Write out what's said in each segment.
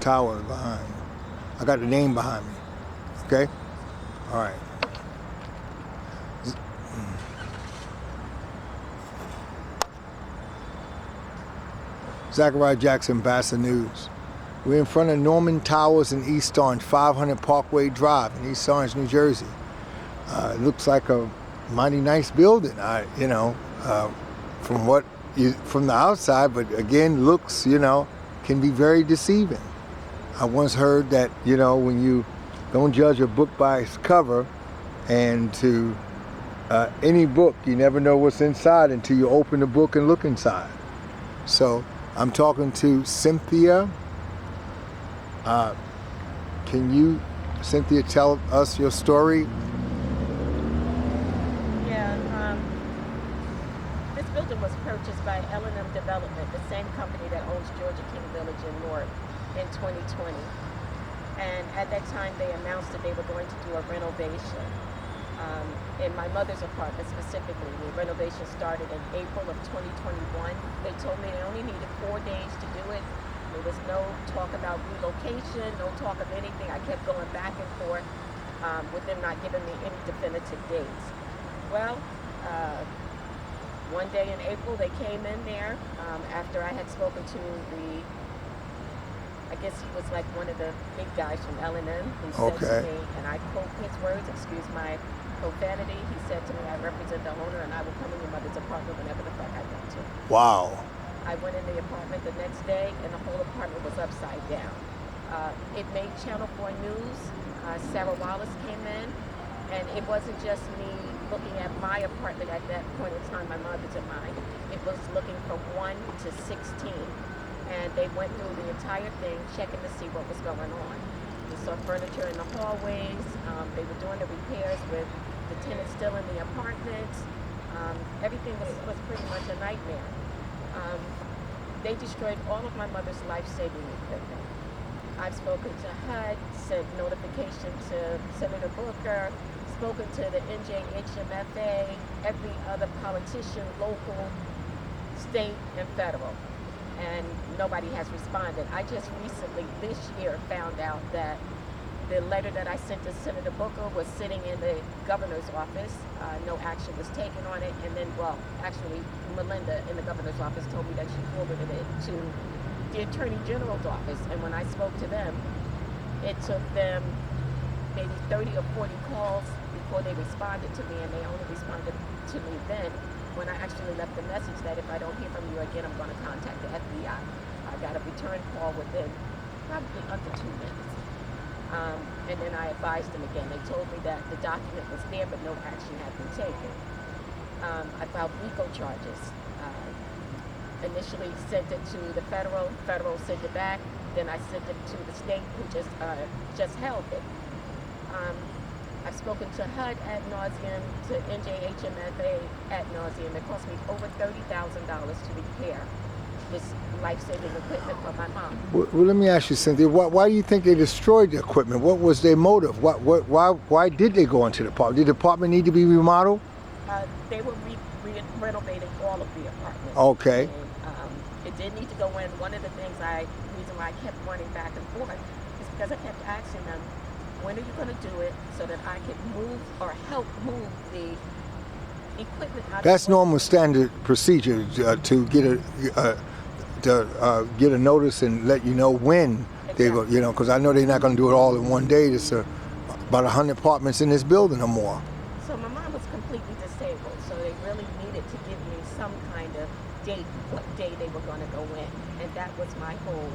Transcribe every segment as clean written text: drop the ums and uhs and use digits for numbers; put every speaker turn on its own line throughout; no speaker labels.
Tower behind. I got the name behind me. Okay? All right. Zachariah Jackson, BASA News. We're in front of Norman Towers in East Orange, 500 Parkway Drive in East Orange, New Jersey. It looks like a mighty nice building, from the outside, but again, looks, can be very deceiving. I once heard that, when you don't judge a book by its cover, and to any book, you never know what's inside until you open the book and look inside. So I'm talking to Cynthia. Can you, Cynthia, tell us your story?
This building was purchased by L&M Development, the same company that owns Georgia King Village in North, in 2020. And at that time, they announced that they were going to do a renovation. In my mother's apartment specifically, the renovation started in April of 2021. They told me they only needed 4 days to do it. There was no talk about relocation, no talk of anything. I kept going back and forth with them not giving me any definitive dates. Well, one day in April, they came in there after I had spoken to I guess he was like one of the big guys from L&M who said to me, and I quote his words, excuse my profanity, he said to me, I represent the owner and I will come in your mother's apartment whenever the fuck I want to.
Wow.
I went in the apartment the next day and the whole apartment was upside down. It made Channel 4 News. Sarah Wallace came in, and it wasn't just me looking at my apartment at that point in time, my mother's and mine. It was looking from 1 to 16. And they went through the entire thing, checking to see what was going on. We saw furniture in the hallways. They were doing the repairs with the tenants still in the apartments. Everything was pretty much a nightmare. They destroyed all of my mother's life-saving equipment. I've spoken to HUD, sent notification to Senator Booker, spoken to the NJHMFA, every other politician, local, state, and federal. And nobody has responded. I just recently, this year, found out that the letter that I sent to Senator Booker was sitting in the governor's office. No action was taken on it. And then, actually, Melinda in the governor's office told me that she forwarded it to the Attorney General's office. And when I spoke to them, it took them maybe 30 or 40 calls before they responded to me, and they only responded to me then when I actually left the message that if I don't hear from you again, I'm going to contact the FBI. I got a return call within probably under 2 minutes. And then I advised them again. They told me that the document was there, but no action had been taken. I filed RICO charges. Initially sent it to the federal sent it back. Then I sent it to the state, who just held it. I've spoken to HUD ad nauseum, to NJHMFA ad nauseum. It cost me over $30,000 to repair this life-saving equipment for my mom.
Well, let me ask you, Cynthia, why do you think they destroyed the equipment? What was their motive? Why did they go into the apartment? Did the apartment need to be remodeled?
They were renovating all of the apartments.
Okay.
And, it did need to go in. One of the reason why I kept running back and forth is because I kept asking them, when are you going to do it so that I can move or help move the equipment out?
That's normal standard procedure to get a notice and let you know when they go. Because I know they're not going to do it all in one day. There's about 100 apartments in this building or more.
So my mom was completely disabled, so they really needed to give me some kind of date, what day they were going to go in, and that was my whole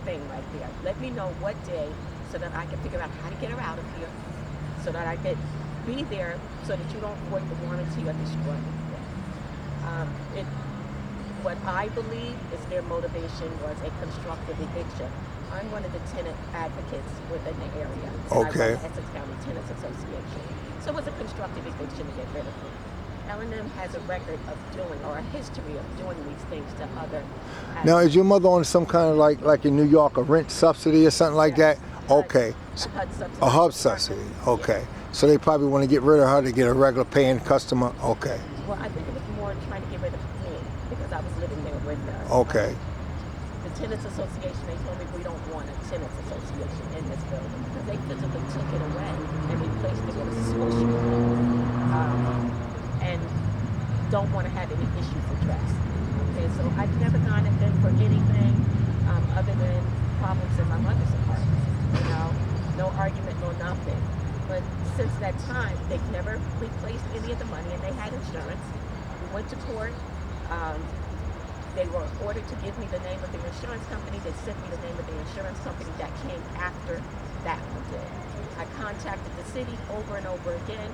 thing right there. Let me know what day, so that I can figure out how to get her out of here, so that I could be there, so that you don't void the warranty or destroy it. What I believe is their motivation was a constructive eviction. I'm one of the tenant advocates within the area.
Okay.
I run the Essex County Tenants Association. So it was a constructive eviction to get rid of me. L&M has a record of doing, or a history of doing these things to other advocates.
Now, is your mother on some kind of like in New York, a rent subsidy or something like that? Okay. A HUD subsidy. Okay.
Yeah.
So they probably want to get rid of her to get a regular paying customer. Okay.
Well, I think it was more trying to get rid of me because I was living there with her.
Okay.
The Tenants Association, they told me we don't want a tenants association in this building because they physically took it away and replaced it with a squishy and don't want to have any issues addressed. Okay, so I've never gone at them for anything other than problems in my mother's apartment. You know, no argument, no nothing. But since that time, they've never replaced any of the money, and they had insurance. We went to court. They were ordered to give me the name of the insurance company. They sent me the name of the insurance company that came after that one did. I contacted the city over and over again.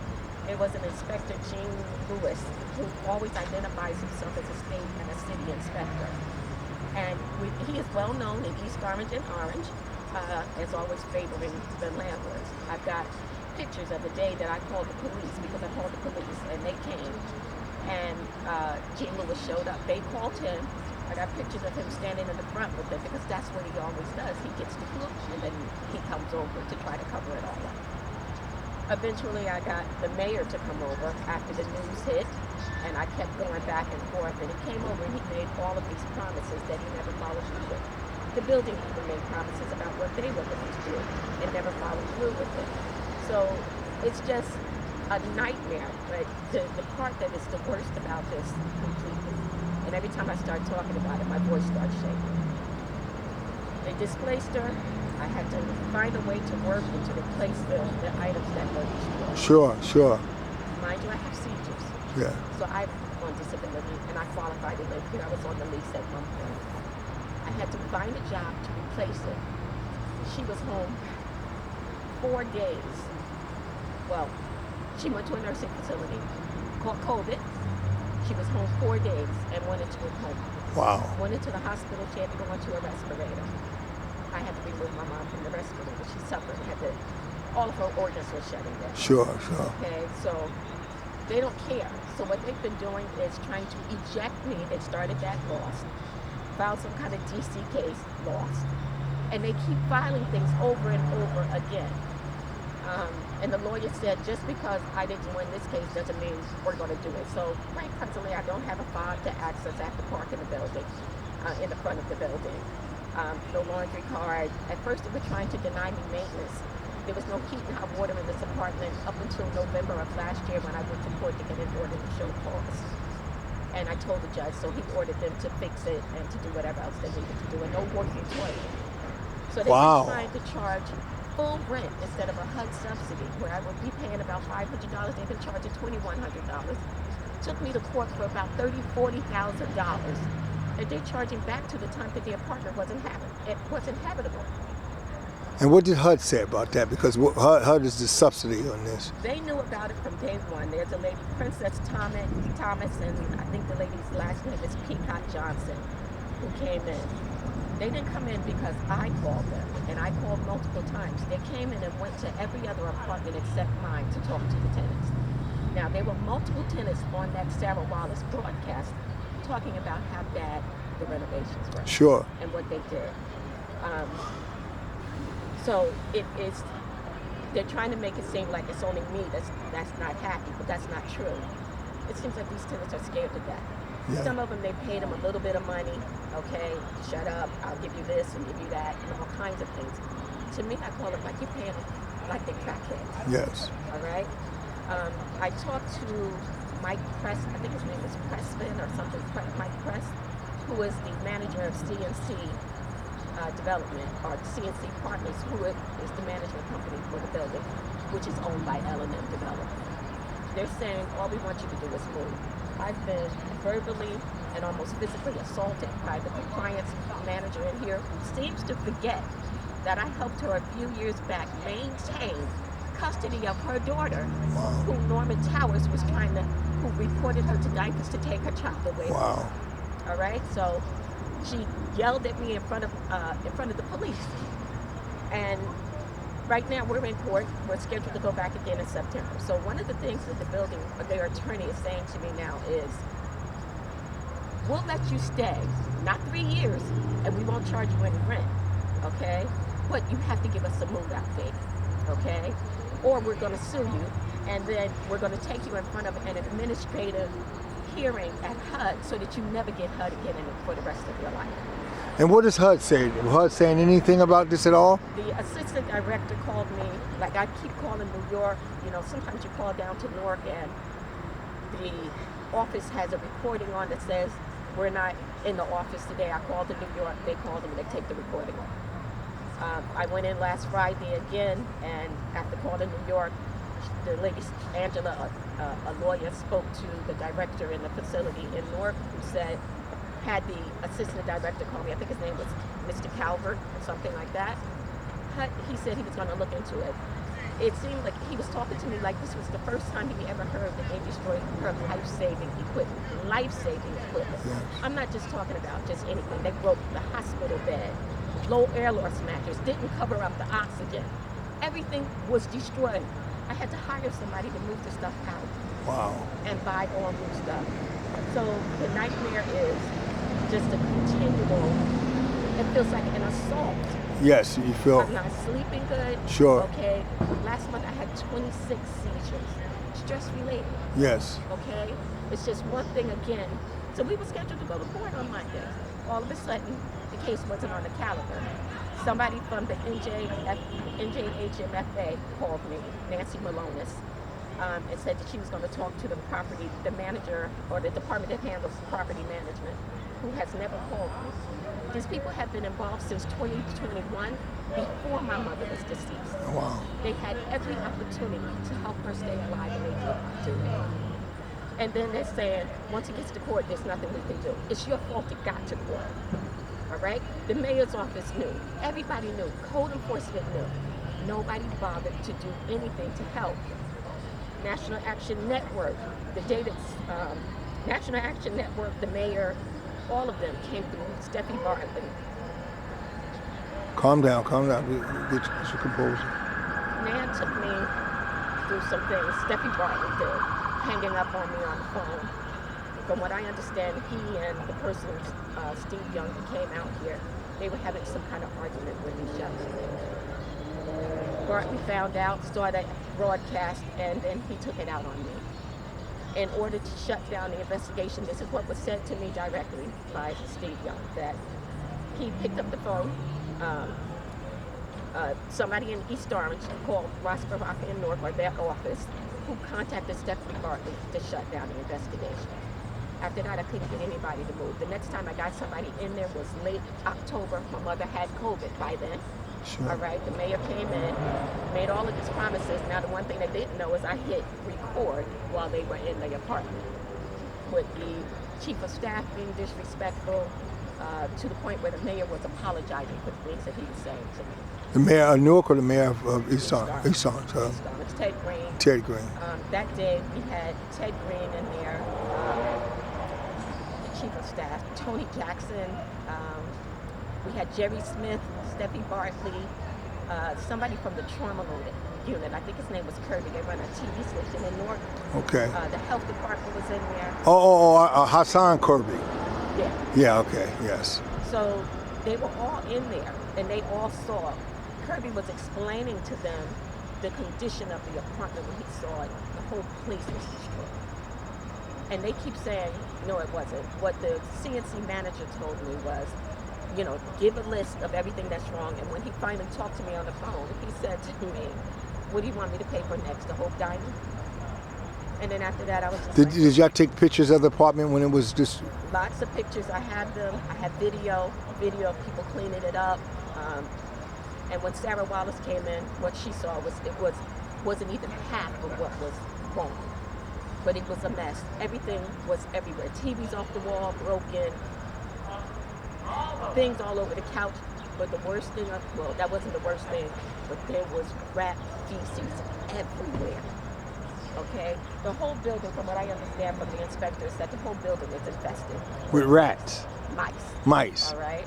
It was an Inspector Gene Lewis, who always identifies himself as a state and a city inspector. And he is well known in East Orange and Orange, as always favoring the landlords. I've got pictures of the day that I called the police, because I called the police and they came. And Gene Lewis showed up. They called him. I got pictures of him standing in the front with them because that's what he always does. He gets the flu and then he comes over to try to cover it all up. Eventually, I got the mayor to come over after the news hit, and I kept going back and forth. And he came over and he made all of these promises that he never followed through with. The building even made promises about what they were going to do and never followed through with it. So it's just a nightmare, but the part that is the worst about this completely, and every time I start talking about it, my voice starts shaking. They displaced her. I had to find a way to work and to replace the items that were destroyed.
Sure.
Mind you, I have seizures.
Yeah.
So I'm on disability, and I qualified to live here. I was on the lease at one point. I had to find a job to replace it. She was home 4 days. Well, she went to a nursing facility, caught COVID. She was home 4 days and went into a coma.
Wow.
Went into the hospital. She had to go onto a respirator. I had to remove my mom from the respirator. She suffered. All of her organs were shutting down.
Sure.
Okay, so they don't care. So what they've been doing is trying to eject me. They started that lost, filed some kind of DC case, lost, and they keep filing things over and over again. And the lawyer said, just because I didn't win this case doesn't mean we're going to do it. So, right, presently, I don't have a fob to access at the park in the building, in the front of the building. No laundry card. At first, they were trying to deny me maintenance. There was no heat and hot water in this apartment up until November of last year when I went to court to get an order to show cause. And I told the judge, so he ordered them to fix it and to do whatever else they needed to do, and no working toilet. So they were trying to charge full rent instead of a HUD subsidy, where I would be paying about $500. They've been charging $2,100. Took me to court for about $30,000–$40,000, and they're charging back to the time that the apartment wasn't habitable.
And what did HUD say about that? Because HUD is the subsidy on this.
They knew about it from day one. There's a lady, Princess Thomas, and I think the lady's last name is Peacock Johnson, who came in. They didn't come in because I called them, and I called multiple times. They came in and went to every other apartment except mine to talk to the tenants. Now, there were multiple tenants on that Sarah Wallace broadcast talking about how bad the renovations were.
Sure.
And what they did. So they're trying to make it seem like it's only me that's not happy, but that's not true. It seems like these tenants are scared to death.
Yeah.
Some of them, they paid them a little bit of money. Okay, shut up, I'll give you this and give you that, and all kinds of things. To me, I call it like you're paying them like they're crackheads.
Yes.
All right? I talked to Mike Press, I think his name is Pressman or something, Mike Press, who is the manager of CNC Development, or CNC Partners, who is the management company for the building, which is owned by L&M Development. They're saying, all we want you to do is move. I've been verbally and almost physically assaulted by the compliance manager in here, who seems to forget that I helped her a few years back maintain custody of her daughter, who Norman Towers was who reported her to DICOS to take her child away.
Wow.
All right, so she yelled at me in front of the police, and right now we're in court. We're scheduled to go back again in September. So one of the things that their attorney is saying to me now is, we'll let you stay, not 3 years, and we won't charge you any rent, okay? But you have to give us a move-out fee, okay? Or we're going to sue you, and then we're going to take you in front of an administrative hearing at HUD so that you never get HUD again for the rest of your life.
And what does HUD say? Is HUD saying anything about this at all?
The assistant director called me, like I keep calling New York, you know, sometimes you call down to Newark and the office has a recording on that says, we're not in the office today. I called in New York, they called them, they take the recording off. I went in last Friday again, and after calling New York, the lady, Angela, a lawyer, spoke to the director in the facility in Newark, who said, had the assistant director call me, I think his name was Mr. Calvert or something like that. He said he was going to look into it. It seemed like he was talking to me like this was the first time he ever heard that they destroyed her life-saving equipment. Life-saving equipment.
Yes.
I'm not just talking about just anything. They broke the hospital bed, low air loss mattress, didn't cover up the oxygen. Everything was destroyed. I had to hire somebody to move the stuff out.
Wow.
And buy all new stuff. So the nightmare is just a continual, it feels like an assault.
Yes, you feel.
I'm not sleeping good.
Sure.
Okay. Last month I had 26 seizures, stress related.
Yes.
Okay. It's just one thing again. So we were scheduled to go to court on Monday. All of a sudden, the case wasn't on the calendar. Somebody from the NJHMFA called me, Nancy Malonis, and said that she was going to talk to the manager or the department that handles property management, who has never called me. These people have been involved since 2021, before my mother was deceased.
Wow.
They had every opportunity to help her stay alive, and they did not do it. And then they're saying, once it gets to court, there's nothing we can do. It's your fault it got to court. All right? The mayor's office knew. Everybody knew. Code enforcement knew. Nobody bothered to do anything to help. National Action Network, the day that National Action Network, the mayor, all of them came through. Steffi Bartley.
Calm down, calm down. Get your composure.
Nan took me through some things. Steffi Bartley did, hanging up on me on the phone. From what I understand, he and the person, Steve Young, who came out here, they were having some kind of argument with each other. Bartley found out, started a broadcast, and then he took it out on me. In order to shut down the investigation, this is what was said to me directly by Steve Young, that he picked up the phone. Somebody in East Orange called Ross Baraka in Newark, or their office, who contacted Stephanie Bartley to shut down the investigation. After that, I couldn't get anybody to move. The next time I got somebody in there was late October. My mother had COVID by then.
Sure.
All right, the mayor came in, made all of these promises. Now, the one thing they didn't know is I hit record while they were in the apartment, with the chief of staff being disrespectful, to the point where the mayor was apologizing for the things that he was saying to me.
The mayor of Newark or the mayor of East Orange? East Orange.
It's Ted Green.
Ted Green.
That day, we had Ted Green in there, the chief of staff, Tony Jackson. We had Jerry Smith, Steffi Bartley, somebody from the trauma unit. I think his name was Kirby. They run a TV station in Newark.
Okay.
The health department was in there.
Hassan Kirby.
Yeah.
Yeah, okay, yes.
So they were all in there, and they all saw. Kirby was explaining to them the condition of the apartment when he saw it. The whole place was destroyed. And they keep saying, no, it wasn't. What the CNC manager told me was, you know, give a list of everything that's wrong. And when he finally talked to me on the phone, he said to me, what do you want me to pay for next, the whole dining? And then after that, I was just
Did y'all take pictures of the apartment when it was just...
Lots of pictures. I have them. I have video of people cleaning it up. And when Sarah Wallace came in, what she saw wasn't even half of what was wrong. But it was a mess. Everything was everywhere. TVs off the wall, broken. Things all over the couch. But the worst thing, well, that wasn't the worst thing, but there was rat feces everywhere. Okay? The whole building, from what I understand from the inspectors, that the whole building is infested.
With rats?
Mice.
Mice.
All right?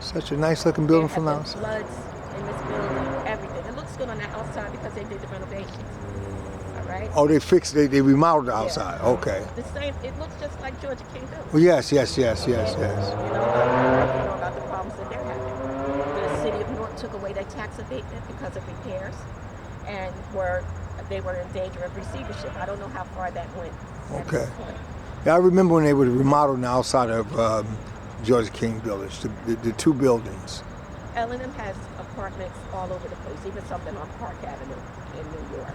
Such a nice looking building from the outside.
Floods in this building, everything. It looks good on the outside because they did the renovations. All right?
Oh, they fixed, they remodeled the outside.
Yeah.
Okay.
The same, it looks just like Georgia King Building.
Well, yes.
You know about the problems that they're having. The city of Newark took away their tax abatement because of repairs, and they were in danger of receivership. I don't know how far that went.
Okay. Yeah, I remember when they were remodeling the outside of Georgia King Village, the two buildings?
L&M has apartments all over the place, even something on Park Avenue in New York.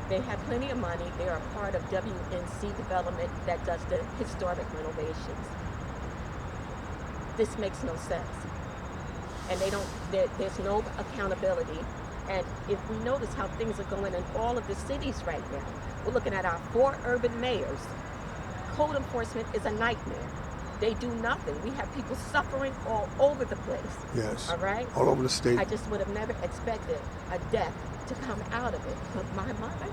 They have plenty of money. They are part of WNC Development that does the historic renovations. This makes no sense. And there's no accountability. And if we notice how things are going in all of the cities right now, we're looking at our 4 urban mayors. Code enforcement is a nightmare. They do nothing. We have people suffering all over the place.
Yes.
All right?
All over the state.
I just would have never expected a death to come out of it. But my mother,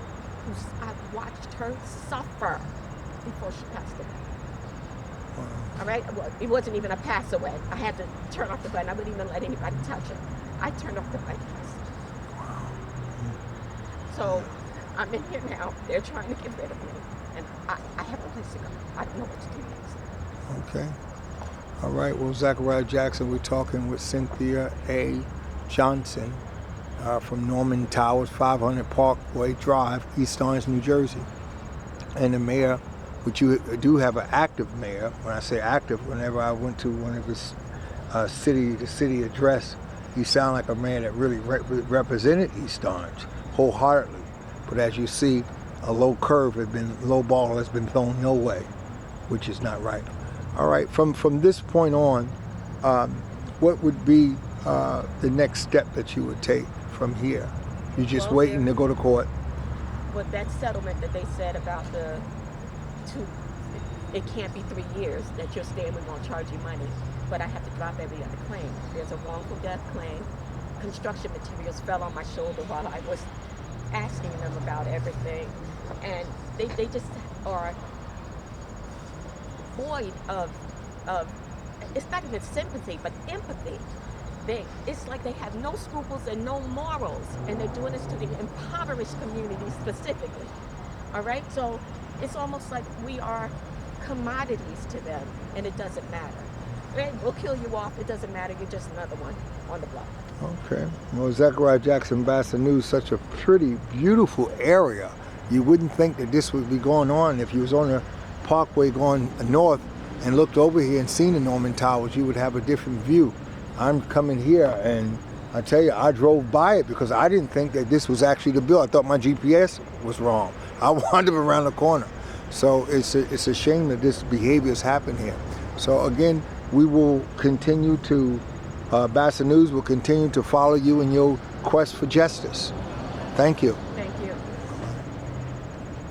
I've watched her suffer before she passed away.
Wow.
All right? Well, it wasn't even a pass away. I had to turn off the button. I wouldn't even let anybody touch her. I turned off the button.
Wow.
So I'm in here now. They're trying to get rid of me. And I have a place to go. I don't know what to do next.
Okay. All right. Well, Zachariah Jackson, we're talking with Cynthia A. Johnson from Norman Towers, 500 Parkway Drive, East Orange, New Jersey. And the mayor, which you do have an active mayor. When I say active, whenever I went to one of his the city address, he sounded like a man that really represented East Orange wholeheartedly. But as you see, a low ball has been thrown your way, which is not right. All right, from this point on, what would be the next step that you would take from here? You're just waiting to go to court?
With that settlement that they said about it can't be 3 years that you're staying, we're going to charge you money. But I have to drop every other claim. There's a wrongful death claim. Construction materials fell on my shoulder while I was asking them about everything. And they just are void of it's not even sympathy, but empathy. It's like they have no scruples and no morals, and they're doing this to the impoverished community specifically. All right, so it's almost like we are commodities to them, and it doesn't matter. Right? We'll kill you off. It doesn't matter. You're just another one on the block.
Okay. Well, Zachariah Jackson, BASA News, such a pretty, beautiful area. You wouldn't think that this would be going on if you was on the Parkway going north and looked over here and seen the Norman Towers. You would have a different view. I'm coming here, and I tell you, I drove by it because I didn't think that this was actually the bill. I thought my GPS was wrong. I wandered around the corner. So it's a shame that this behavior has happened here. So again, we will continue to, BASA News will continue to follow you in your quest for justice. Thank you.